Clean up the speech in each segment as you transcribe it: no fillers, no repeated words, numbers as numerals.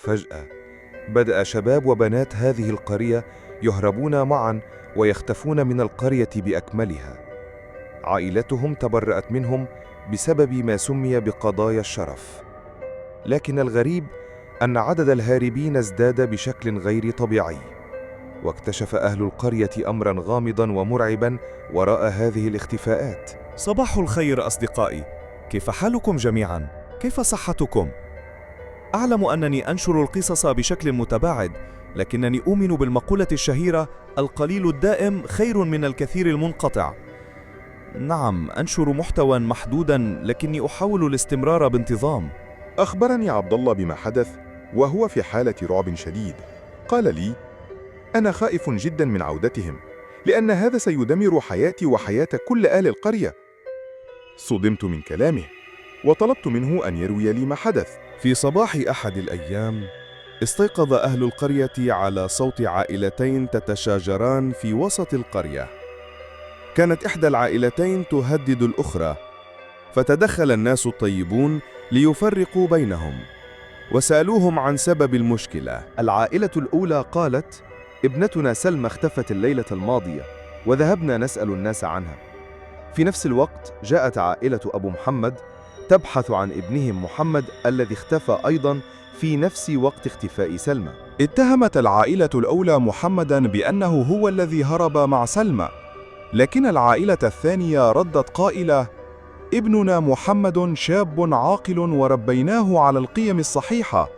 فجأة بدأ شباب وبنات هذه القرية يهربون معا ويختفون من القرية بأكملها. عائلتهم تبرأت منهم بسبب ما سمي بقضايا الشرف، لكن الغريب أن عدد الهاربين ازداد بشكل غير طبيعي، واكتشف أهل القرية أمرا غامضا ومرعبا وراء هذه الاختفاءات. صباح الخير أصدقائي، كيف حالكم جميعا؟ كيف صحتكم؟ أعلم أنني أنشر القصص بشكل متباعد، لكنني أؤمن بالمقولة الشهيرة: القليل الدائم خير من الكثير المنقطع. نعم، أنشر محتوى محدودا، لكني أحاول الاستمرار بانتظام. أخبرني عبد الله بما حدث وهو في حالة رعب شديد. قال لي: أنا خائف جدا من عودتهم، لأن هذا سيدمر حياتي وحياة كل أهل القرية. صدمت من كلامه وطلبت منه أن يروي لي ما حدث. في صباح أحد الأيام استيقظ أهل القرية على صوت عائلتين تتشاجران في وسط القرية. كانت إحدى العائلتين تهدد الأخرى، فتدخل الناس الطيبون ليفرقوا بينهم وسألوهم عن سبب المشكلة. العائلة الأولى قالت: ابنتنا سلمى اختفت الليلة الماضية وذهبنا نسأل الناس عنها. في نفس الوقت جاءت عائلة أبو محمد تبحث عن ابنهم محمد الذي اختفى أيضا في نفس وقت اختفاء سلمى. اتهمت العائلة الأولى محمداً بأنه هو الذي هرب مع سلمى، لكن العائلة الثانية ردت قائلة: ابننا محمد شاب عاقل وربيناه على القيم الصحيحة،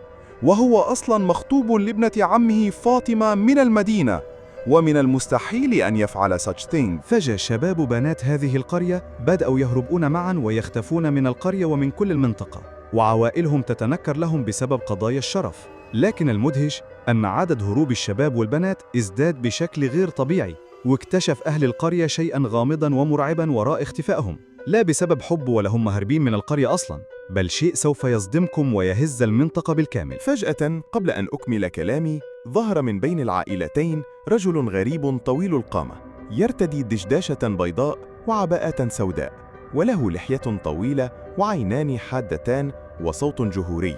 وهو أصلاً مخطوب لابنة عمه فاطمة من المدينة، ومن المستحيل أن يفعل such thing. فجأة شباب بنات هذه القرية بدأوا يهربون معا ويختفون من القرية ومن كل المنطقة، وعوائلهم تتنكر لهم بسبب قضايا الشرف. لكن المدهش أن عدد هروب الشباب والبنات ازداد بشكل غير طبيعي، واكتشف أهل القرية شيئا غامضا ومرعبا وراء اختفائهم، لا بسبب حب ولا هم هاربين من القرية أصلا، بل شيء سوف يصدمكم ويهز المنطقة بالكامل. فجأة قبل أن أكمل كلامي ظهر من بين العائلتين رجل غريب طويل القامة، يرتدي دشداشة بيضاء وعباءة سوداء، وله لحية طويلة وعينان حادتان وصوت جهوري،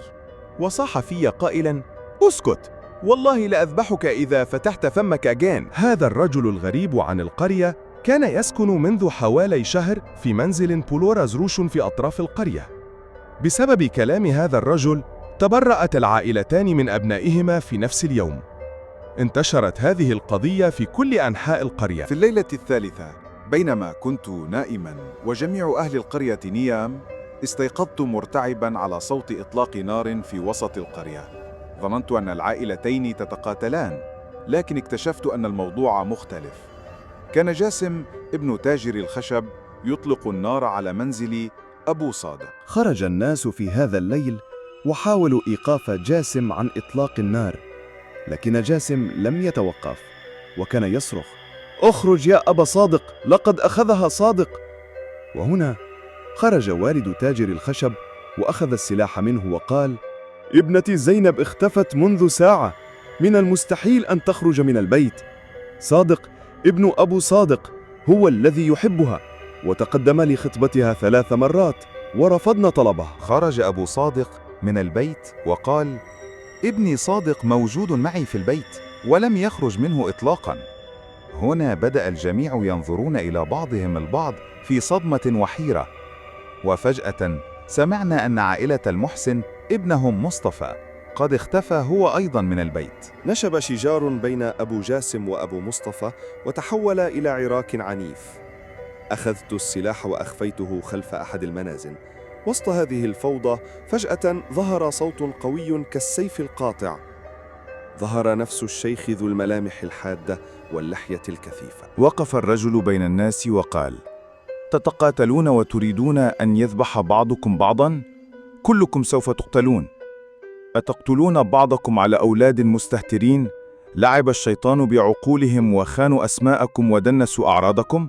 وصاح في قائلا: اسكت، والله لأذبحك إذا فتحت فمك أجان. هذا الرجل الغريب عن القرية كان يسكن منذ حوالي شهر في منزل بولورازروش في أطراف القرية. بسبب كلام هذا الرجل تبرأت العائلتان من أبنائهما في نفس اليوم. انتشرت هذه القضية في كل أنحاء القرية. في الليلة الثالثة بينما كنت نائما وجميع أهل القرية نيام، استيقظت مرتعبا على صوت إطلاق نار في وسط القرية. ظننت أن العائلتين تتقاتلان، لكن اكتشفت أن الموضوع مختلف. كان جاسم ابن تاجر الخشب يطلق النار على منزل أبو صادق. خرج الناس في هذا الليل وحاولوا إيقاف جاسم عن إطلاق النار، لكن جاسم لم يتوقف وكان يصرخ: اخرج يا أبا صادق، لقد أخذها صادق. وهنا خرج والد تاجر الخشب وأخذ السلاح منه وقال: ابنتي زينب اختفت منذ ساعة، من المستحيل أن تخرج من البيت. صادق ابن أبو صادق هو الذي يحبها، وتقدم لخطبتها 3 مرات ورفضنا طلبها. خرج أبو صادق من البيت وقال: ابني صادق موجود معي في البيت ولم يخرج منه إطلاقا. هنا بدأ الجميع ينظرون إلى بعضهم البعض في صدمة وحيرة، وفجأة سمعنا أن عائلة المحسن ابنهم مصطفى قد اختفى هو أيضا من البيت. نشب شجار بين أبو جاسم وأبو مصطفى وتحول إلى عراك عنيف. أخذت السلاح وأخفيته خلف أحد المنازل. وسط هذه الفوضى فجأة ظهر صوت قوي كالسيف القاطع. ظهر نفس الشيخ ذو الملامح الحادة واللحية الكثيفة. وقف الرجل بين الناس وقال: تتقاتلون وتريدون أن يذبح بعضكم بعضا؟ كلكم سوف تقتلون. أتقتلون بعضكم على أولاد مستهترين؟ لعب الشيطان بعقولهم وخانوا أسماءكم ودنسوا أعراضكم.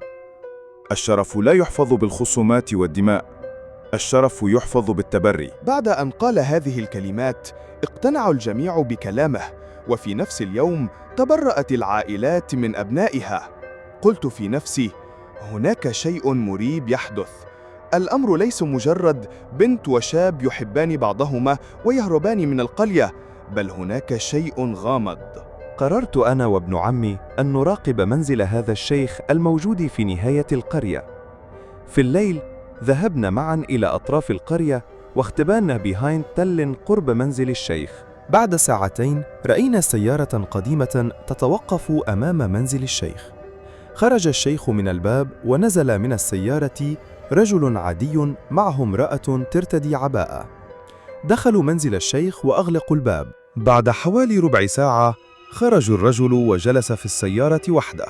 الشرف لا يحفظ بالخصومات والدماء، الشرف يحفظ بالتبري. بعد أن قال هذه الكلمات اقتنع الجميع بكلامه، وفي نفس اليوم تبرأت العائلات من أبنائها. قلت في نفسي: هناك شيء مريب يحدث. الأمر ليس مجرد بنت وشاب يحبان بعضهما ويهربان من القرية، بل هناك شيء غامض. قررت أنا وابن عمي أن نراقب منزل هذا الشيخ الموجود في نهاية القرية. في الليل ذهبنا معا إلى أطراف القرية واختبأنا بهايند تل قرب منزل الشيخ. بعد ساعتين رأينا سيارة قديمة تتوقف أمام منزل الشيخ. خرج الشيخ من الباب ونزل من السيارة رجل عادي معه امرأة ترتدي عباءة. دخلوا منزل الشيخ وأغلقوا الباب. بعد حوالي ربع ساعة خرج الرجل وجلس في السيارة وحده.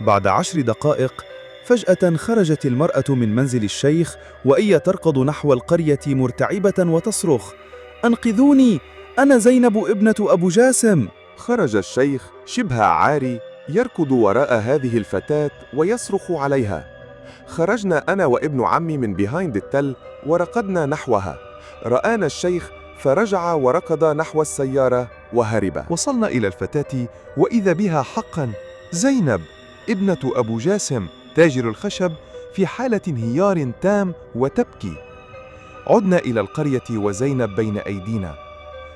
بعد 10 دقائق فجأة خرجت المرأة من منزل الشيخ وهي تركض نحو القرية مرتعبة وتصرخ: أنقذوني! أنا زينب ابنة أبو جاسم. خرج الشيخ شبه عاري يركض وراء هذه الفتاة ويصرخ عليها. خرجنا أنا وابن عمي من بيهايند التل وركضنا نحوها. رآنا الشيخ فرجع وركض نحو السيارة وهرب. وصلنا إلى الفتاة وإذا بها حقا زينب ابنة أبو جاسم تاجر الخشب في حالة انهيار تام وتبكي. عدنا إلى القرية وزينب بين أيدينا.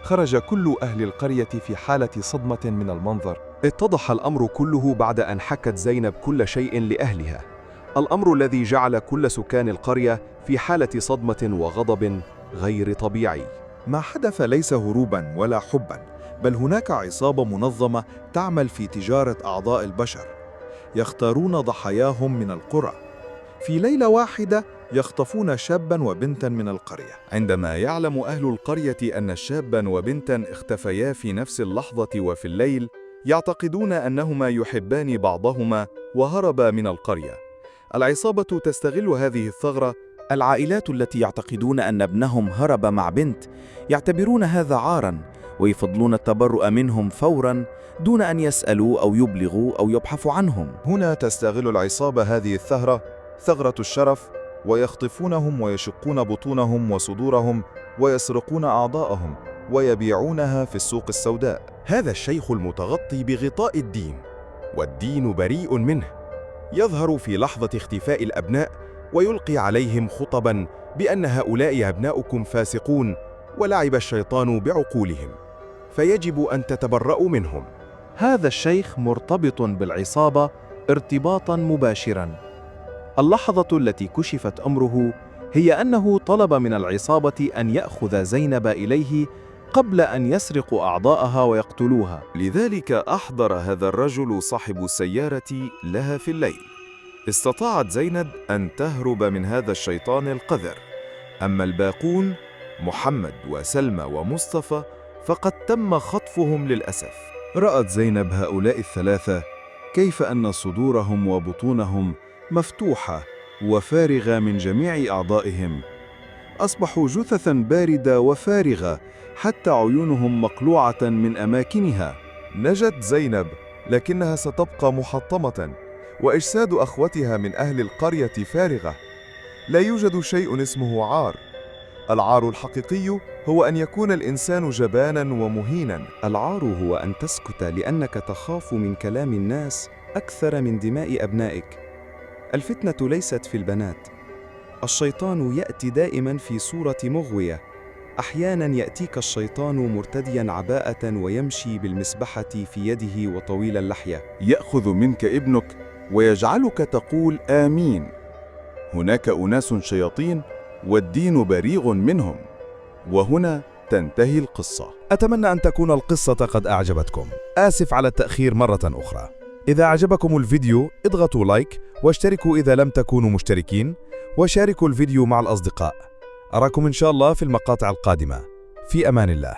خرج كل أهل القرية في حالة صدمة من المنظر. اتضح الأمر كله بعد أن حكت زينب كل شيء لأهلها، الأمر الذي جعل كل سكان القرية في حالة صدمة وغضب غير طبيعي. ما حدث ليس هروبا ولا حبا، بل هناك عصابة منظمة تعمل في تجارة أعضاء البشر، يختارون ضحاياهم من القرى. في ليلة واحدة يخطفون شابا وبنتا من القرية. عندما يعلم أهل القرية أن شابا وبنتا اختفيا في نفس اللحظة وفي الليل، يعتقدون أنهما يحبان بعضهما وهربا من القرية. العصابة تستغل هذه الثغرة. العائلات التي يعتقدون أن ابنهم هرب مع بنت يعتبرون هذا عاراً ويفضلون التبرؤ منهم فوراً دون أن يسألوا أو يبلغوا أو يبحثوا عنهم. هنا تستغل العصابة هذه الثغرة، ثغرة الشرف، ويخطفونهم ويشقون بطونهم وصدورهم ويسرقون أعضاءهم ويبيعونها في السوق السوداء. هذا الشيخ المتغطي بغطاء الدين، والدين بريء منه، يظهر في لحظة اختفاء الأبناء ويلقي عليهم خطباً بأن هؤلاء أبناؤكم فاسقون ولعب الشيطان بعقولهم، فيجب أن تتبرؤوا منهم. هذا الشيخ مرتبط بالعصابة ارتباطاً مباشراً. اللحظة التي كشفت أمره هي أنه طلب من العصابة أن يأخذ زينب إليه قبل أن يسرقوا أعضاءها ويقتلوها. لذلك أحضر هذا الرجل صاحب السيارة لها في الليل. استطاعت زينب أن تهرب من هذا الشيطان القذر. أما الباقون محمد وسلمى ومصطفى فقد تم خطفهم للأسف. رأت زينب هؤلاء الثلاثة كيف أن صدورهم وبطونهم مفتوحة وفارغة من جميع أعضائهم. أصبحوا جثثاً باردة وفارغة حتى عيونهم مقلوعة من أماكنها. نجت زينب لكنها ستبقى محطمة، وأجساد أخوتها من أهل القرية فارغة. لا يوجد شيء اسمه عار. العار الحقيقي هو أن يكون الإنسان جباناً ومهيناً. العار هو أن تسكت لأنك تخاف من كلام الناس أكثر من دماء أبنائك. الفتنة ليست في البنات. الشيطان يأتي دائما في صورة مغوية. أحيانا يأتيك الشيطان مرتديا عباءة ويمشي بالمسبحة في يده وطويل اللحية. يأخذ منك ابنك ويجعلك تقول آمين. هناك أناس شياطين والدين بريء منهم. وهنا تنتهي القصة. أتمنى أن تكون القصة قد أعجبتكم. آسف على التأخير مرة أخرى. إذا أعجبكم الفيديو اضغطوا لايك واشتركوا إذا لم تكونوا مشتركين، وشاركوا الفيديو مع الأصدقاء. أراكم إن شاء الله في المقاطع القادمة. في أمان الله.